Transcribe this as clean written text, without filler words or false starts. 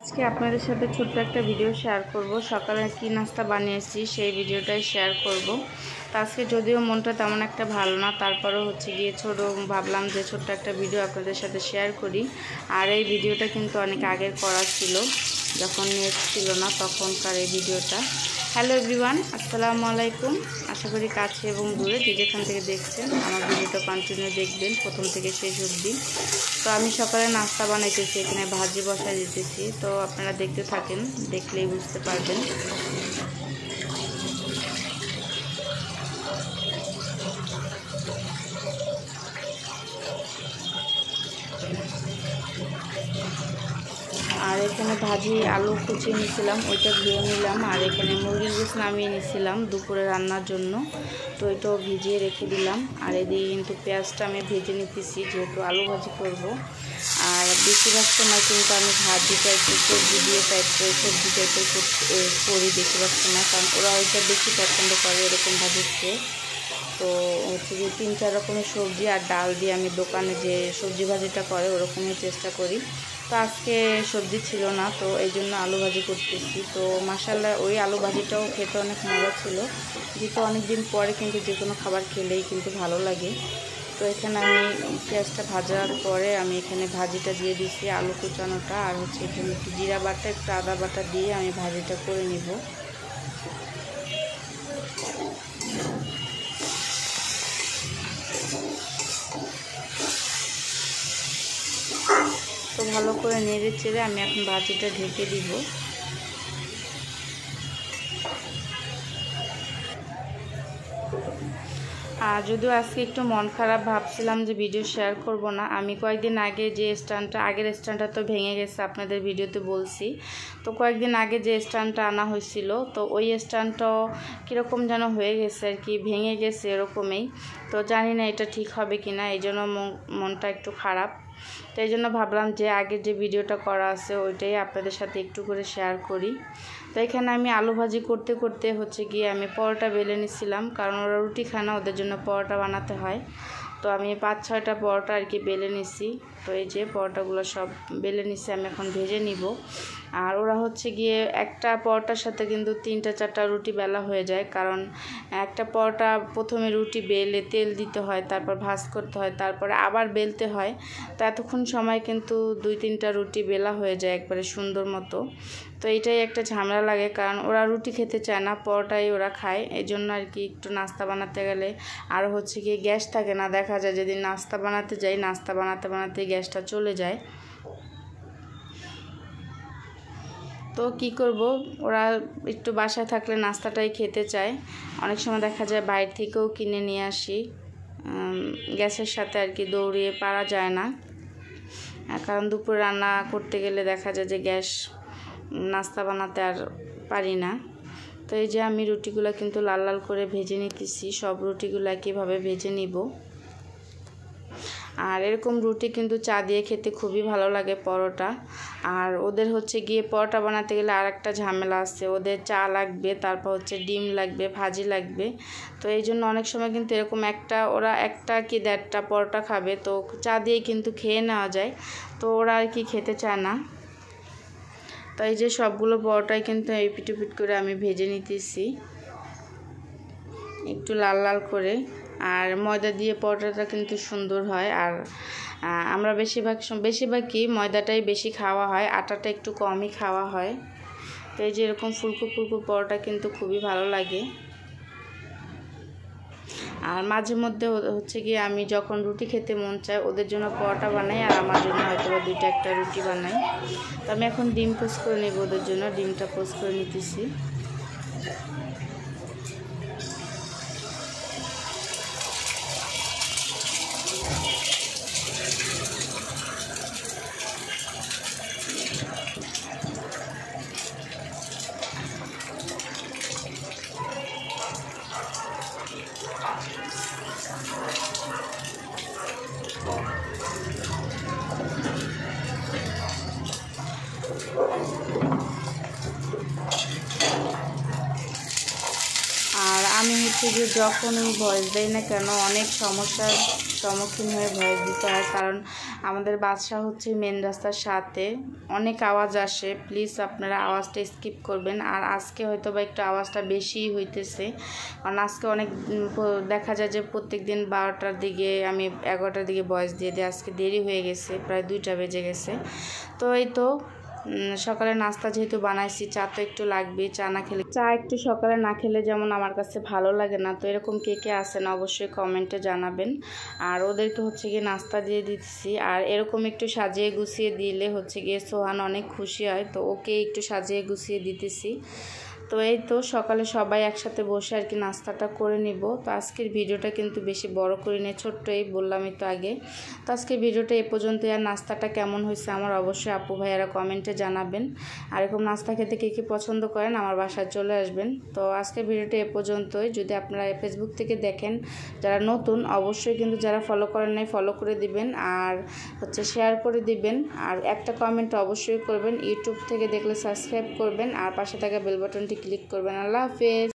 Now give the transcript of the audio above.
আজকে আপনাদের সাথে ছোট্ট একটা ভিডিও শেয়ার করব। সকালে কি নাস্তা বানিয়েছি সেই ভিডিওটাই শেয়ার করব। তো আজকে যদিও মনটা তেমন একটা ভালো না, তারপরেও গিয়ে ভাবলাম যে ছোট্ট একটা ভিডিও আপনাদের সাথে শেয়ার করি। আর এই ভিডিওটা কিন্তু অনেক আগের করা ছিল, যখন নেট ছিল না তখনকার এই ভিডিওটা। হ্যালো এভরিওয়ান, আসসালামু আলাইকুম। আশা করি কাছে এবং দূরে যে যেখান থেকে দেখছেন আমার ভিডিওটা কন্টিনিউ দেখবেন প্রথম থেকে শেষ অবধি। তো আমি সকালে নাস্তা বানাইতেছি, এখানে ভাজি বসাই দিতেছি। তো আপনারা দেখতে থাকেন, দেখলেই বুঝতে পারবেন। আর এখানে ভাজি আলু কুচিয়ে নিয়েছিলাম, ওইটা ধুয়ে নিলাম। আর এখানে মুরগির গোশ নামিয়ে নিয়েছিলাম দুপুরে রান্নার জন্য, তো ওইটাও ভিজিয়ে রেখে দিলাম। আর এদিকে কিন্তু পেঁয়াজটা আমি ভেজে নিতেছি, যেহেতু আলু ভাজি করব। আর বেশিরভাগ সময় কিন্তু আমি ভাজিটা একটু সবজি দিয়ে সবজি টাইপের করি বেশিরভাগ সময়, কারণ ওরা ওইটা বেশি পছন্দ করে এরকম ভাজি খেয়ে। তো যে 3-4 রকমের সবজি আর ডাল দিয়ে আমি দোকানে যে সবজি ভাজিটা করে ওরকমই চেষ্টা করি। তো আজকে সবজি ছিল না, তো এই জন্য আলু ভাজি করতেছি। তো মাশাআল্লাহ ওই আলু ভাজিটাও খেতে অনেক মজা ছিল, যেহেতু অনেক দিন পরে কিন্তু যে কোনো খাবার খেলেই কিন্তু ভালো লাগে। তো এখানে আমি পেঁয়াজটা ভাজার পরে আমি এখানে ভাজিটা দিয়ে দিচ্ছি, আলু কুচানোটা। আর এখানে একটু জিরা বাটা একটু আদা বাটা দিয়ে আমি ভাজিটা করে নিব। তো ভালো করে নেড়ে চেড়ে আমি এখন ভাজিটা ঢেকে দিব। আর যদিও আজকে একটু মন খারাপ, ভাবছিলাম যে ভিডিও শেয়ার করব না। আমি কয়েকদিন আগে যে আগের স্ট্যান্ডটা তো ভেঙে গেছে, আপনাদের ভিডিওতে বলছি। তো কয়েকদিন আগে যে স্ট্যান্ডটা আনা হয়েছিল, তো ওই স্ট্যান্ডটাও কীরকম যেন হয়ে গেছে আর কি, ভেঙে গেছে এরকমই। তো জানি না এটা ঠিক হবে কি না, এই জন্য মনটা একটু খারাপ। তো এই জন্য ভাবলাম যে আগের যে ভিডিওটা করা আছে ওইটাই আপনাদের সাথে একটু করে শেয়ার করি। তো এখানে আমি আলু ভাজি করতে করতে গিয়ে আমি পরোটা বেলে নিছিলাম, কারণ ওরা রুটি খায় না, ওদের জন্য পরোটা বানাতে হয়। তো আমি 5-6টা পরোটা আর কি বেলে নিছি। তো এই যে পরোটাগুলো সব বেলে নিছি, আমি এখন ভেজে নিব। আর ওরা গিয়ে একটা পরোটার সাথে কিন্তু 3-4টা রুটি বেলা হয়ে যায়, কারণ একটা পরোটা প্রথমে রুটি বেলে তেল দিতে হয়, তারপর ভাজ করতে হয়, তারপরে আবার বেলতে হয়। তো এতক্ষণ সময় কিন্তু 2-3টা রুটি বেলা হয়ে যায় একবারে সুন্দর মতো। তো এইটাই একটা ঝামেলা লাগে, কারণ ওরা রুটি খেতে চায় না, পরোটাই ওরা খায়। এই জন্য আর কি একটু নাস্তা বানাতে গেলে আর গিয়ে গ্যাস থাকে না। দেখা যায় যেদিন নাস্তা বানাতে যাই, নাস্তা বানাতে বানাতে গ্যাসটা চলে যায়। তো কি করব, ওরা একটু বাসায় থাকলে নাস্তাটাই খেতে চায়। অনেক সময় দেখা যায় বাইরে থেকেও কিনে নিয়ে আসি, গ্যাসের সাথে আর কি দৌড়িয়ে পারা যায় না, কারণ দুপুরে রান্না করতে গেলে দেখা যায় যে গ্যাস নাস্তা বানাতে আর পারি না। তো এই যে আমি রুটিগুলো কিন্তু লাল লাল করে ভেজে নিতেছি, সব রুটিগুলো একইভাবে ভেজে নিব। আর এরকম রুটি কিন্তু চা দিয়ে খেতে খুবই ভালো লাগে, পরোটা। আর ওদের গিয়ে পরোটা বানাতে গেলে আর একটা ঝামেলা আছে, ওদের চা লাগবে, তারপর ডিম লাগবে, ভাজি লাগবে। তো এই জন্য অনেক সময় কিন্তু এরকম ওরা একটা কি 1.5টা পরোটা খাবে, তো চা দিয়ে কিন্তু খেয়ে নেওয়া যায়। তো ওরা আর কি খেতে চায় না। তো এই যে সবগুলো পরোটাই কিন্তু এই পিট করে আমি ভেজে নিতেছি একটু লাল লাল করে। আর ময়দা দিয়ে পরোটাটা কিন্তু সুন্দর হয়। আর আমরা বেশিরভাগই ময়দাটাই বেশি খাওয়া হয়, আটাটা একটু কমই খাওয়া হয়। তো এই যে এরকম ফুলকো ফুলকো পরোটা কিন্তু খুবই ভালো লাগে। আর মাঝে মধ্যে গিয়ে আমি যখন রুটি খেতে মন চায় ওদের জন্য পরোটা বানাই, আর আমার জন্য হয়তো 2-1টা রুটি বানাই। তো আমি এখন ডিম পোস্ট করে নেব, ওদের জন্য ডিমটা পোস্ট করে নিতেছি। আর আমি যে যখনই ভয়েস দেই না কেন অনেক সমস্যার সম্মুখীন হয়ে ভয়েস দিতে হয়, কারণ আমাদের বাসা হচ্ছে মেন রাস্তার সাথে, অনেক আওয়াজ আসে, প্লিজ আপনারা আওয়াজটা স্কিপ করবেন। আর আজকে হয়তো বা একটু আওয়াজটা বেশিই হইতেছে, কারণ আজকে অনেক দেখা যায় যে প্রত্যেক দিন 12টার দিকে আমি 11টার দিকে ভয়েস দিয়ে দিই, আজকে দেরি হয়ে গেছে, প্রায় 2টা বেজে গেছে। তো এই তো সকালে নাস্তা যেহেতু বানাইছি, চা তো একটু লাগবে, চা না খেলে, চা একটু সকালে না খেলে যেমন আমার কাছে ভালো লাগে না। তো এরকম কে কে আসে না অবশ্যই কমেন্টে জানাবেন। আর ওদেরকে হচ্ছে গিয়ে নাস্তা দিয়ে দিচ্ছি, আর এরকম একটু সাজিয়ে গুছিয়ে দিলে হচ্ছে গিয়ে সোহান অনেক খুশি হয়, তো ওকে একটু সাজিয়ে গুছিয়ে দিতেছি। তো এই তো সকালে সবাই একসাথে বসে আর কি নাস্তাটা করে নিব। তো আজকের ভিডিওটা কিন্তু বেশি বড় করি না, ছোট্টই বললামই তো আগে। তো আজকের ভিডিওটা এই পর্যন্ত। আর নাস্তাটা কেমন হয়েছে আমার অবশ্যই আপু ভাইয়ারা কমেন্টে জানাবেন। আর এরকম নাস্তা খেতে কে কী পছন্দ করেন আমার বাসায় চলে আসবেন। তো আজকের ভিডিওটা এ পর্যন্তই। যদি আপনারা ফেসবুক থেকে দেখেন, যারা নতুন অবশ্যই কিন্তু যারা ফলো করেন নাই ফলো করে দিবেন, আর হচ্ছে শেয়ার করে দিবেন, আর একটা কমেন্ট অবশ্যই করবেন। ইউটিউব থেকে দেখলে সাবস্ক্রাইব করবেন, আর পাশে থাকা বেল বাটনটি ক্লিক করবেন। আল্লাহ হাফেজ।